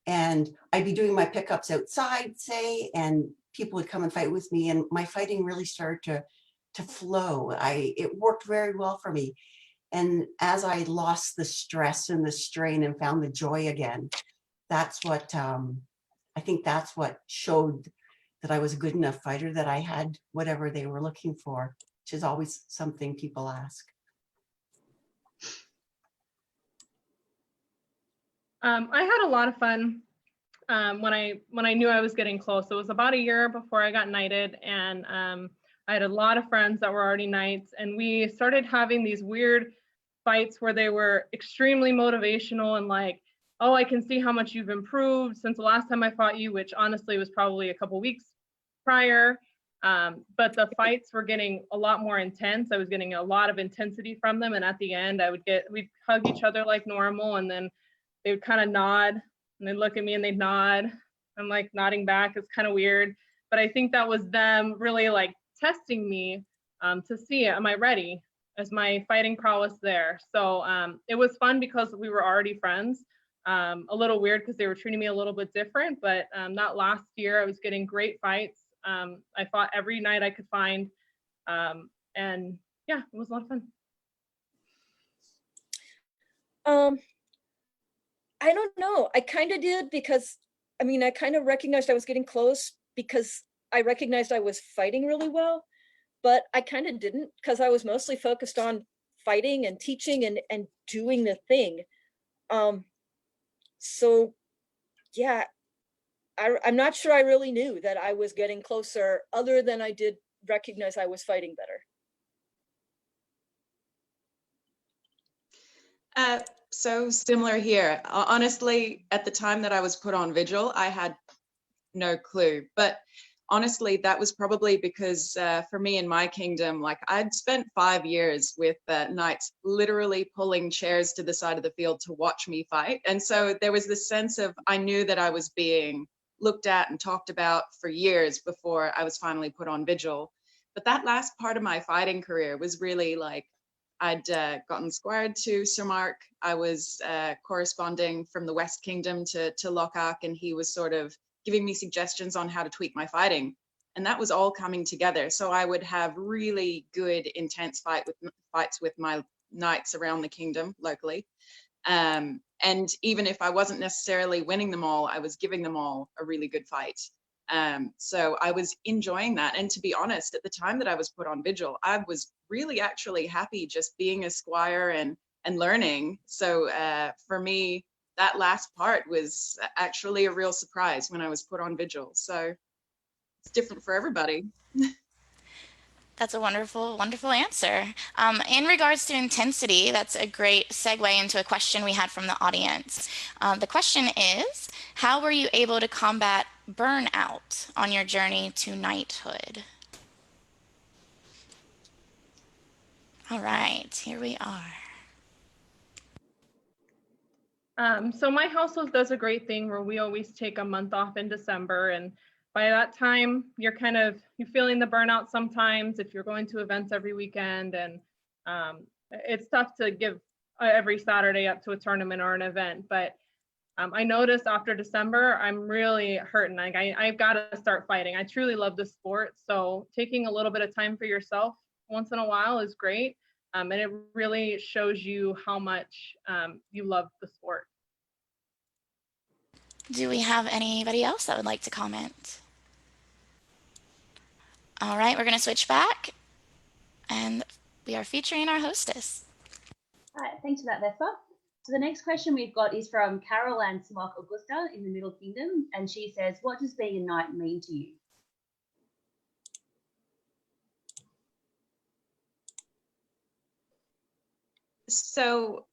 And I'd be doing my pickups outside, say, and people would come and fight with me. And my fighting really started to flow. It worked very well for me. And as I lost the stress and the strain and found the joy again, that's what, I think that's what showed that I was a good enough fighter, that I had whatever they were looking for. which is always something people ask. I had a lot of fun when I knew I was getting close. It was about a year before I got knighted, and I had a lot of friends that were already knights, and we started having these weird fights where they were extremely motivational and like, oh, I can see how much you've improved since the last time I fought you, which honestly was probably a couple weeks prior. But the fights were getting a lot more intense. I was getting a lot of intensity from them, and at the end, we'd hug each other like normal, and then they would kind of nod, and they'd look at me and they'd nod. I'm like nodding back. It's kind of weird, but I think that was them really like testing me to see, am I ready? Is my fighting prowess there? So it was fun because we were already friends. A little weird because they were treating me a little bit different, but that last year I was getting great fights. I fought every night I could find, and yeah, it was a lot of fun. I don't know. I kind of did because, I mean, I kind of recognized I was getting close because I recognized I was fighting really well, but I kind of didn't because I was mostly focused on fighting and teaching and doing the thing. So yeah, I'm not sure I really knew that I was getting closer other than I did recognize I was fighting better. So similar here. Honestly, at the time that I was put on vigil, I had no clue. But honestly, that was probably because for me in my kingdom, like I'd spent 5 years with knights literally pulling chairs to the side of the field to watch me fight. And so there was this sense of, I knew that I was being looked at and talked about for years before I was finally put on vigil. But that last part of my fighting career was really like, I'd gotten squired to Sir Mark. I was corresponding from the West Kingdom to Lockhart, and he was sort of giving me suggestions on how to tweak my fighting. And that was all coming together. So I would have really good, intense fights with my knights around the kingdom locally. And even if I wasn't necessarily winning them all, I was giving them all a really good fight. So I was enjoying that. And to be honest, at the time that I was put on vigil, I was really actually happy just being a squire and learning. So for me, that last part was actually a real surprise when I was put on vigil. So it's different for everybody. That's a wonderful, wonderful answer. In regards to intensity, that's a great segue into a question we had from the audience. The question is, how were you able to combat burnout on your journey to knighthood? All right, here we are. So my household does a great thing where we always take a month off in December, and by that time you're feeling the burnout sometimes if you're going to events every weekend, and it's tough to give every Saturday up to a tournament or an event. But I noticed after December I'm really hurting. Like I've got to start fighting. I truly love the sport, so taking a little bit of time for yourself once in a while is great. And it really shows you how much you love the sport. Do we have anybody else that would like to comment? All right, we're going to switch back, and we are featuring our hostess. All right, thanks for that, Vespa. So the next question we've got is from Carol and Smok Augusta in the Middle Kingdom, and she says, what does being a knight mean to you? So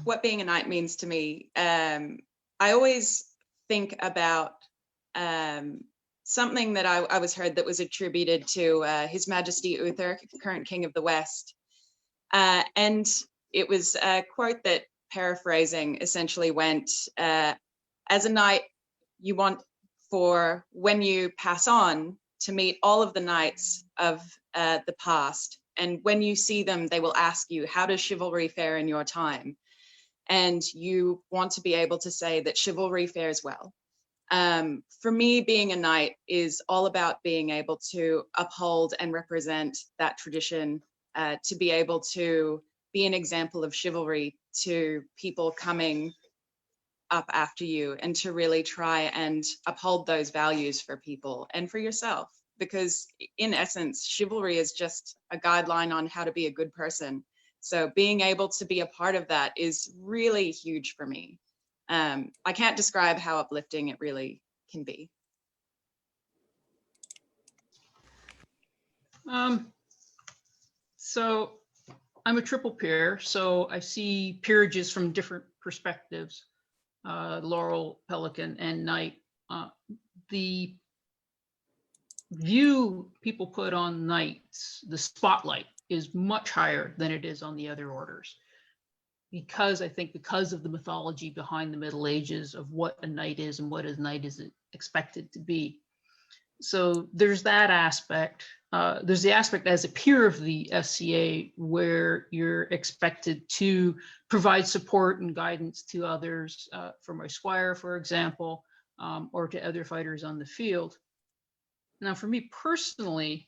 what being a knight means to me, I always think about something that I was heard that was attributed to His Majesty Uther, current King of the West. And it was a quote that, paraphrasing, essentially went, as a knight, you want for when you pass on to meet all of the knights of the past. And when you see them, they will ask you, how does chivalry fare in your time? And you want to be able to say that chivalry fares well. For me, being a knight is all about being able to uphold and represent that tradition, to be able to be an example of chivalry to people coming up after you, and to really try and uphold those values for people and for yourself. because in essence, chivalry is just a guideline on how to be a good person. So being able to be a part of that is really huge for me. I can't describe how uplifting it really can be. So I'm a triple peer, so I see peerages from different perspectives, Laurel, Pelican, and Knight. The view people put on Knights, the spotlight, is much higher than it is on the other orders. Because I think because of the mythology behind the Middle Ages of what a knight is and what a knight is expected to be. So there's that aspect. There's the aspect as a peer of the SCA where you're expected to provide support and guidance to others, for my Squire, for example, or to other fighters on the field. Now, for me personally,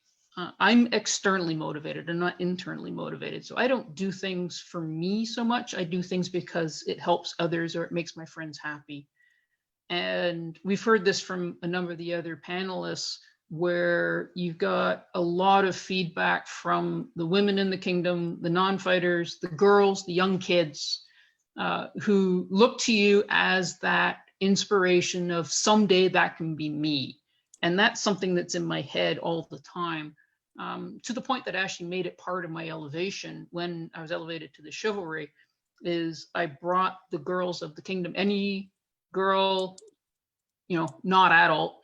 I'm externally motivated. I'm not internally motivated. So I don't do things for me so much. I do things because it helps others or it makes my friends happy. And we've heard this from a number of the other panelists where you've got a lot of feedback from the women in the kingdom, the non-fighters, the girls, the young kids, who look to you as that inspiration of someday that can be me. And that's something that's in my head all the time, to the point that actually made it part of my elevation when I was elevated to the chivalry, is I brought the girls of the kingdom, any girl, not adult,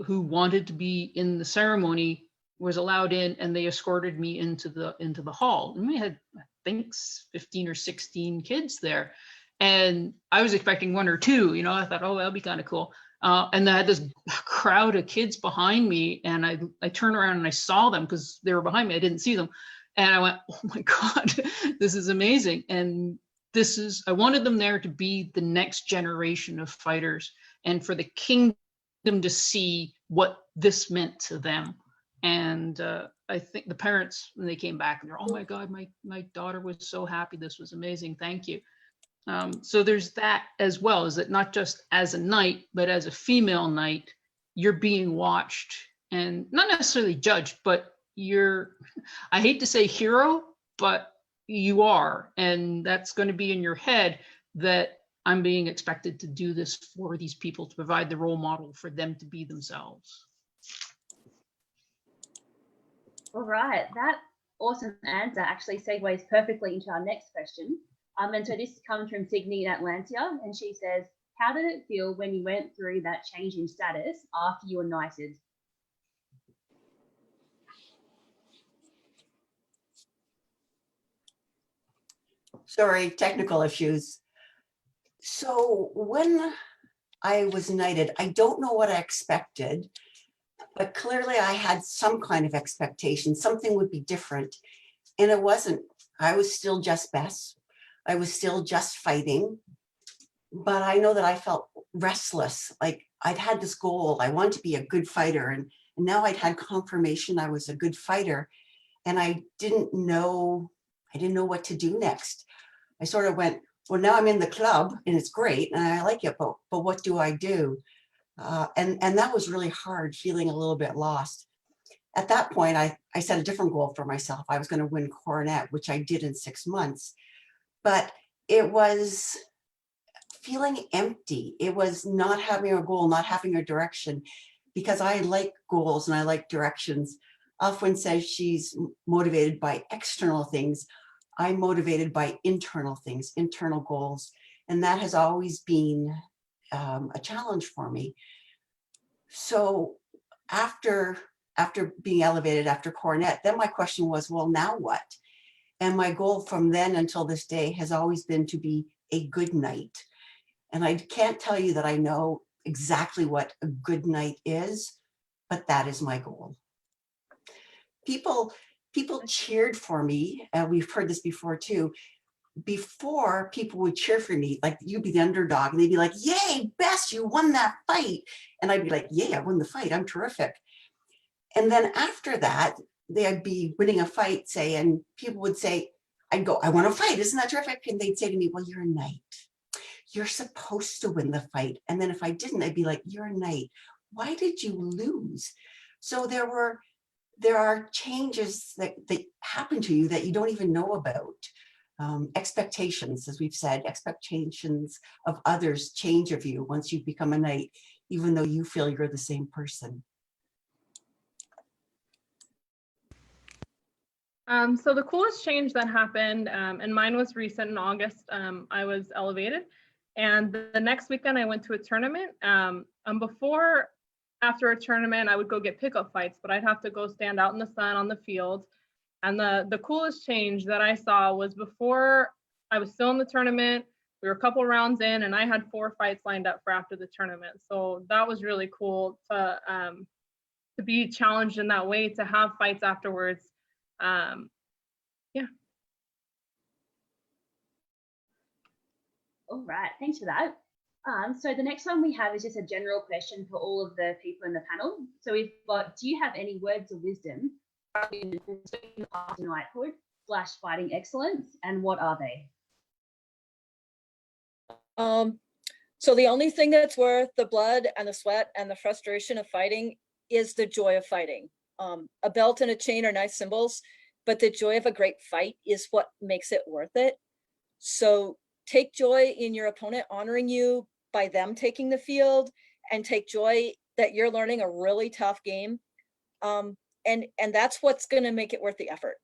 who wanted to be in the ceremony was allowed in, and they escorted me into the hall. And we had, I think, 15 or 16 kids there. And I was expecting one or two, I thought, oh, that'll be kind of cool. And I had this crowd of kids behind me, and I turned around and I saw them because they were behind me. I didn't see them. And I went, oh my God, this is amazing. And I wanted them there to be the next generation of fighters and for the kingdom to see what this meant to them. And I think the parents, when they came back, and they're, oh my God, my daughter was so happy. This was amazing. Thank you. So there's that as well, is that not just as a knight, but as a female knight, you're being watched and not necessarily judged, but I hate to say hero, but you are. And that's going to be in your head that I'm being expected to do this for these people, to provide the role model for them to be themselves. All right, that awesome answer actually segues perfectly into our next question. And so this comes from Signy in Atlantia, and she says, how did it feel when you went through that change in status after you were knighted? Sorry, technical issues. So when I was knighted, I don't know what I expected, but clearly I had some kind of expectation, something would be different. And it wasn't. I was still just Bess. I was still just fighting, but I know that I felt restless. Like I'd had this goal. I wanted to be a good fighter. And now I'd had confirmation I was a good fighter. And I didn't know what to do next. I sort of went, well, now I'm in the club and it's great and I like it, but what do I do? And that was really hard, feeling a little bit lost. At that point, I set a different goal for myself. I was going to win Coronet, which I did in 6 months. But it was feeling empty. It was not having a goal, not having a direction, because I like goals and I like directions. Alfwin says she's motivated by external things. I'm motivated by internal things, internal goals. And that has always been a challenge for me. So after being elevated, after Coronet, then my question was, well, now what? And my goal from then until this day has always been to be a good knight. And I can't tell you that I know exactly what a good knight is, but that is my goal. People cheered for me, and we've heard this before too. Before, people would cheer for me, like you'd be the underdog, and they'd be like, yay, Bess, you won that fight. And I'd be like, yay, I won the fight, I'm terrific. And then after that, they'd be winning a fight, say, and people would say, I'd go, I won a fight, isn't that terrific? And they'd say to me, well, you're a knight. You're supposed to win the fight. And then if I didn't, I'd be like, you're a knight. Why did you lose? So there are changes that happen to you that you don't even know about. Expectations, as we've said, expectations of others change of you once you become a knight, even though you feel you're the same person. So the coolest change that happened, and mine was recent in August, I was elevated. And the next weekend I went to a tournament. After a tournament, I would go get pickup fights, but I'd have to go stand out in the sun on the field. And the coolest change that I saw was before I was still in the tournament. We were a couple rounds in and I had 4 fights lined up for after the tournament. So that was really cool to be challenged in that way, to have fights afterwards. Yeah. All right, thanks for that. So the next one we have is just a general question for all of the people in the panel. So we've got, do you have any words of wisdom in knighthood / fighting excellence, and what are they? So the only thing that's worth the blood and the sweat and the frustration of fighting is the joy of fighting. A belt and a chain are nice symbols, but the joy of a great fight is what makes it worth it. So take joy in your opponent honoring you by them taking the field, and take joy that you're learning a really tough game. And that's what's going to make it worth the effort.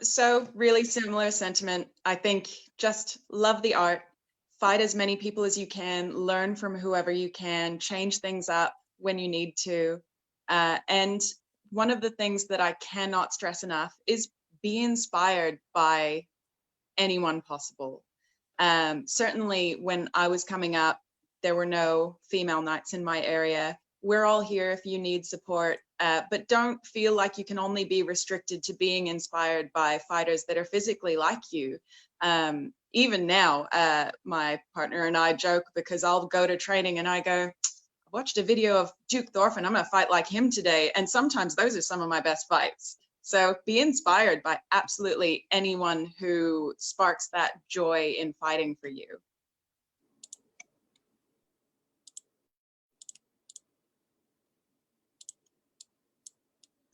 So really similar sentiment. I think just love the art, fight as many people as you can, learn from whoever you can, change things up when you need to. And one of the things that I cannot stress enough is be inspired by anyone possible. Certainly when I was coming up, there were no female knights in my area. We're all here if you need support, but don't feel like you can only be restricted to being inspired by fighters that are physically like you. Even now, my partner and I joke because I'll go to training and I go, I watched a video of Duke Thorfinn, I'm gonna fight like him today. And sometimes those are some of my best fights. So be inspired by absolutely anyone who sparks that joy in fighting for you.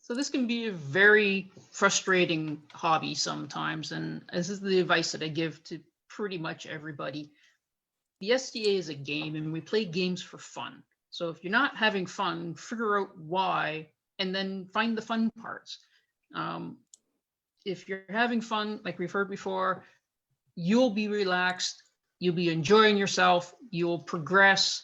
So this can be a very frustrating hobby sometimes, and this is the advice that I give to pretty much everybody. The SCA is a game, and we play games for fun. So if you're not having fun, figure out why, and then find the fun parts. If you're having fun, like we've heard before, you'll be relaxed, you'll be enjoying yourself, you'll progress,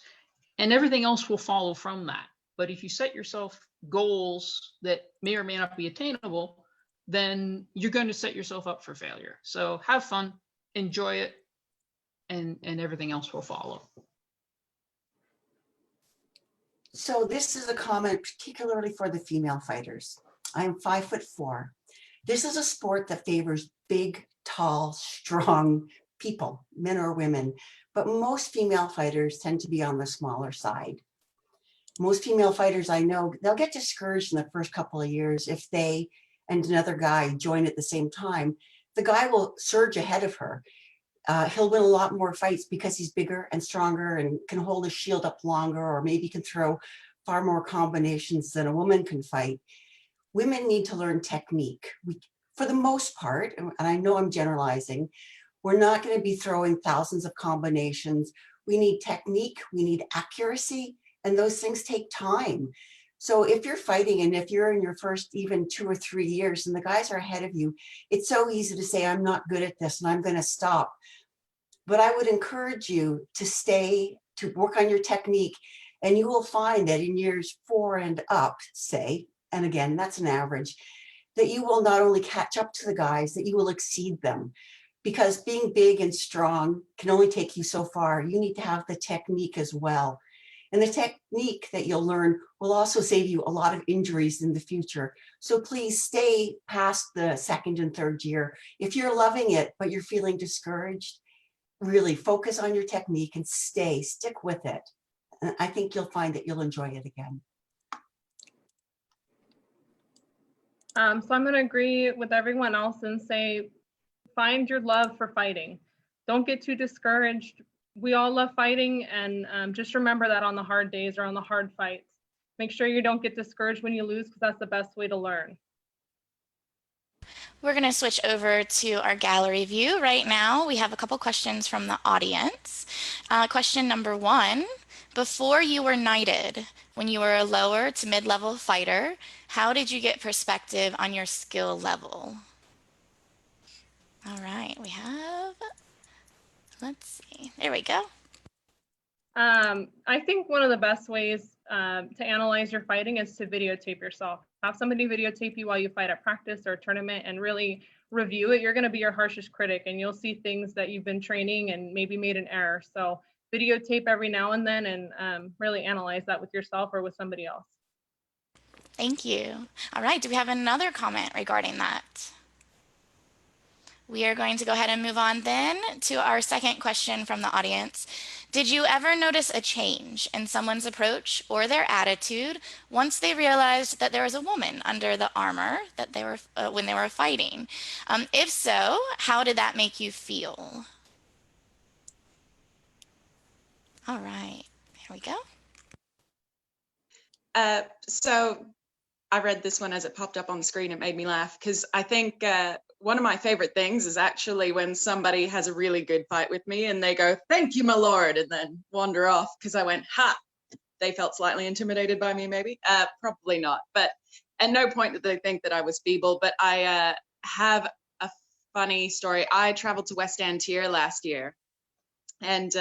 and everything else will follow from that. But if you set yourself goals that may or may not be attainable, then you're going to set yourself up for failure. So have fun, enjoy it, and everything else will follow. So this is a comment particularly for the female fighters. I am 5'4". This is a sport that favors big, tall, strong people, men or women, but most female fighters tend to be on the smaller side. Most female fighters I know, they'll get discouraged in the first couple of years if they and another guy join at the same time. The guy will surge ahead of her. He'll win a lot more fights because he's bigger and stronger and can hold his shield up longer, or maybe can throw far more combinations than a woman can fight. Women need to learn technique. For the most part, and I know I'm generalizing, we're not going to be throwing thousands of combinations. We need technique, we need accuracy, and those things take time. So if you're fighting and if you're in your first even 2 or 3 years and the guys are ahead of you, it's so easy to say, I'm not good at this and I'm going to stop. But I would encourage you to work on your technique, and you will find that in years 4 and up, say, and again, that's an average, that you will not only catch up to the guys, that you will exceed them. Because being big and strong can only take you so far. You need to have the technique as well. And the technique that you'll learn will also save you a lot of injuries in the future. So please stay past the 2nd and 3rd year. If you're loving it, but you're feeling discouraged, really focus on your technique and stick with it. And I think you'll find that you'll enjoy it again. So I'm going to agree with everyone else and say, find your love for fighting. Don't get too discouraged. we all love fighting, and just remember that on the hard days or on the hard fights, make sure you don't get discouraged when you lose, because that's the best way to learn. We're going to switch over to our gallery view right now. We have a couple questions from the audience. Question number 1, before you were knighted, when you were a lower to mid-level fighter, how did you get perspective on your skill level? All right, we have, let's see, there we go. I think one of the best ways to analyze your fighting is to videotape yourself. Have somebody videotape you while you fight at practice or a tournament and really review it. You're going to be your harshest critic, and you'll see things that you've been training and maybe made an error. So videotape every now and then, and really analyze that with yourself or with somebody else. Thank you. All right, do we have another comment regarding that? We are going to go ahead and move on then to our second question from the audience. Did you ever notice a change in someone's approach or their attitude once they realized that there was a woman under the armor that they were when they were fighting? If so, how did that make you feel? All right, here we go. So I read this one as it popped up on the screen. It made me laugh because I think one of my favorite things is actually when somebody has a really good fight with me and they go, "Thank you, my lord," and then wander off, because I went, ha, they felt slightly intimidated by me, maybe. Probably not, but at no point did they think that I was feeble. But I have a funny story. I traveled to West Antier last year, and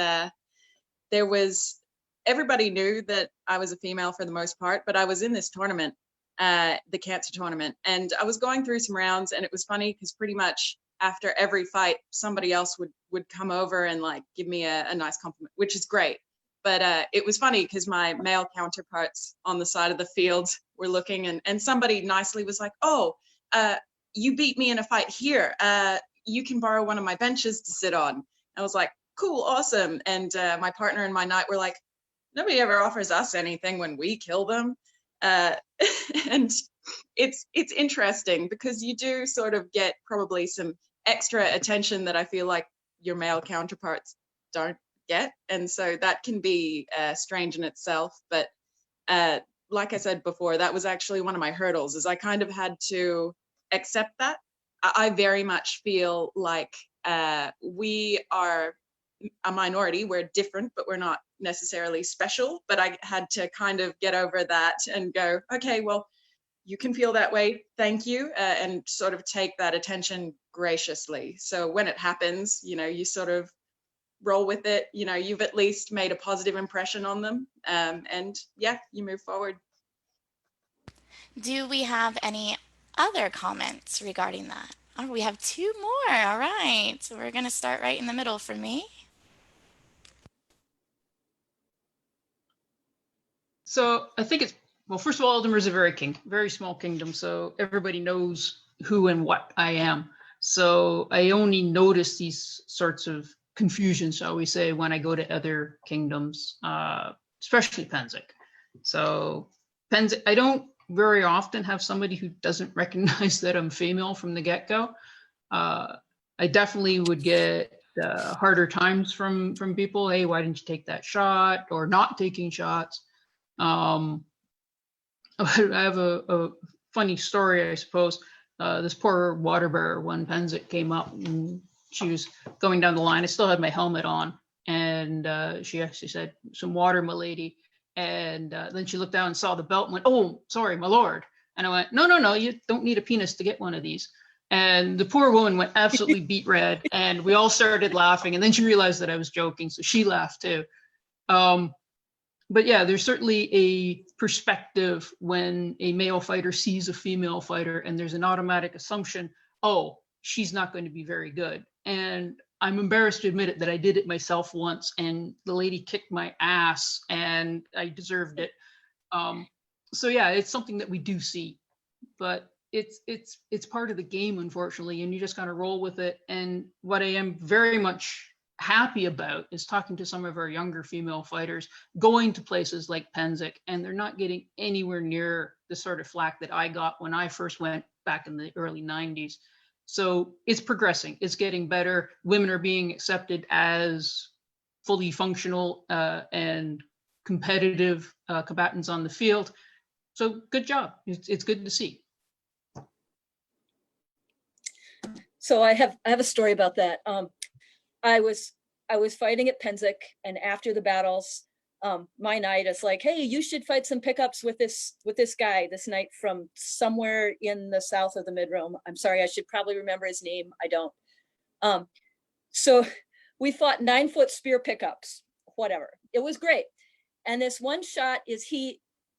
there was, everybody knew that I was a female for the most part, but I was in this tournament, the cancer tournament, and I was going through some rounds, and it was funny because pretty much after every fight, somebody else would come over and like give me a nice compliment, which is great. But it was funny because my male counterparts on the side of the field were looking, and somebody nicely was like, "Oh, you beat me in a fight here. You can borrow one of my benches to sit on." I was like, "Cool, awesome." And my partner and my knight were like, "Nobody ever offers us anything when we kill them." And it's interesting because you do sort of get probably some extra attention that I feel like your male counterparts don't get, and so that can be strange in itself. But like I said before, that was actually one of my hurdles, is I kind of had to accept that. I very much feel like we are a minority. We're different, but we're not necessarily special. But I had to kind of get over that and go, okay, well, you can feel that way, thank you, and sort of take that attention graciously. So when it happens, you know, you sort of roll with it. You know, you've at least made a positive impression on them, and yeah, you move forward. Do we have any other comments regarding that? Oh, we have 2 more. All right, so we're going to start right in the middle for me. So I think it's, well, first of all, Eldimer is a very small kingdom, so everybody knows who and what I am. So I only notice these sorts of confusions, shall we say, when I go to other kingdoms, especially Pennsic. So Pennsic, I don't very often have somebody who doesn't recognize that I'm female from the get-go. I definitely would get harder times from people. Hey, why didn't you take that shot? Or not taking shots. I have a funny story, I suppose. This poor water bearer, when Pennsic came up and she was going down the line, I still had my helmet on, and she actually said, "Some water, my lady." And then she looked down and saw the belt and went, "Oh, sorry, my lord." And I went, no, you don't need a penis to get one of these. And the poor woman went absolutely beet red, and we all started laughing. And then she realized that I was joking, so she laughed too. But yeah, there's certainly a perspective when a male fighter sees a female fighter, and there's an automatic assumption, oh, she's not going to be very good. And I'm embarrassed to admit it that I did it myself once, and the lady kicked my ass, and I deserved it. So yeah, it's something that we do see, but it's part of the game, unfortunately, and you just kind of roll with it. And what I am very much happy about is talking to some of our younger female fighters, going to places like Pennsic, and they're not getting anywhere near the sort of flack that I got when I first went back in the early 90s. So it's progressing, it's getting better. Women are being accepted as fully functional and competitive combatants on the field. So good job. It's good to see. So I have a story about that. I was fighting at Penzik, and after the battles, my knight is like, "Hey, you should fight some pickups with this guy, this knight from somewhere in the south of the Mid-Rome. I'm sorry, I should probably remember his name. I don't." So we fought 9-foot spear pickups, whatever. It was great. And this one shot is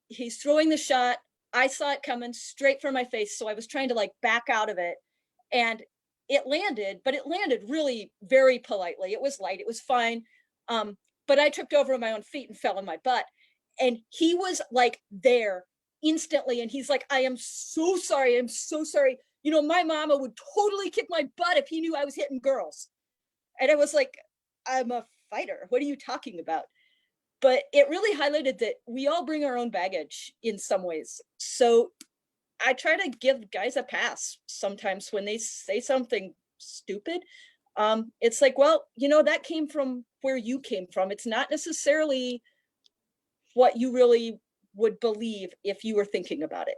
he's throwing the shot. I saw it coming straight for my face, so I was trying to like back out of it, and it landed, but it landed really very politely. It was light, it was fine. But I tripped over on my own feet and fell on my butt. And he was like there instantly. And he's like, "I am so sorry. I'm so sorry. You know, my mama would totally kick my butt if he knew I was hitting girls." And I was like, "I'm a fighter. What are you talking about?" But it really highlighted that we all bring our own baggage in some ways. So I try to give guys a pass sometimes when they say something stupid. It's like, well, you know, that came from where you came from. It's not necessarily what you really would believe if you were thinking about it.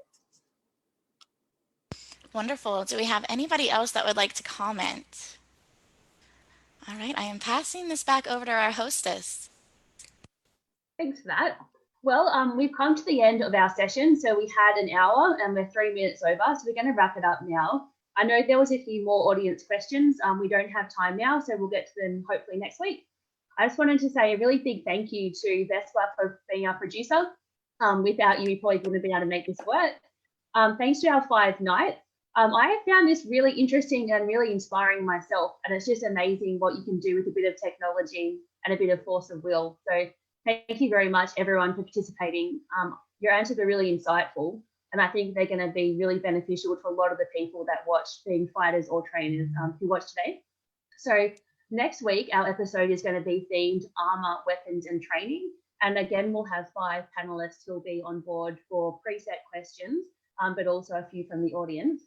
Wonderful. Do we have anybody else that would like to comment? All right, I am passing this back over to our hostess. Thanks for that. Well, we've come to the end of our session. So we had an hour and we're 3 minutes over. So we're going to wrap it up now. I know there was a few more audience questions. We don't have time now, so we'll get to them hopefully next week. I just wanted to say a really big thank you to Vespa for being our producer. Without you, we probably wouldn't have been able to make this work. Thanks to our 5 knights. I have found this really interesting and really inspiring myself, and it's just amazing what you can do with a bit of technology and a bit of force of will. So thank you very much, everyone, for participating. Your answers are really insightful, and I think they're going to be really beneficial to a lot of the people that watch, being fighters or trainers who watch today. So next week, our episode is going to be themed armor, weapons, and training. And again, we'll have 5 panelists who will be on board for preset questions, but also a few from the audience.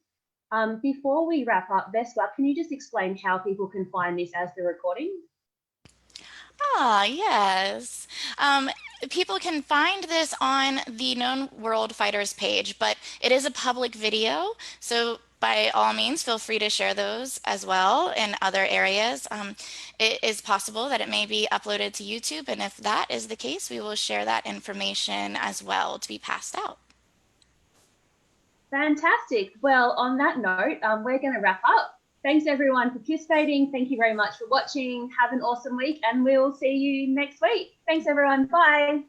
Before we wrap up, Vespa, can you just explain how people can find this as the recording? Ah, yes. People can find this on the Known World Fighters page, but it is a public video, so by all means, feel free to share those as well in other areas. It is possible that it may be uploaded to YouTube, and if that is the case, we will share that information as well to be passed out. Fantastic. Well, on that note, we're going to wrap up. Thanks everyone for participating. Thank you very much for watching. Have an awesome week, and we'll see you next week. Thanks everyone. Bye.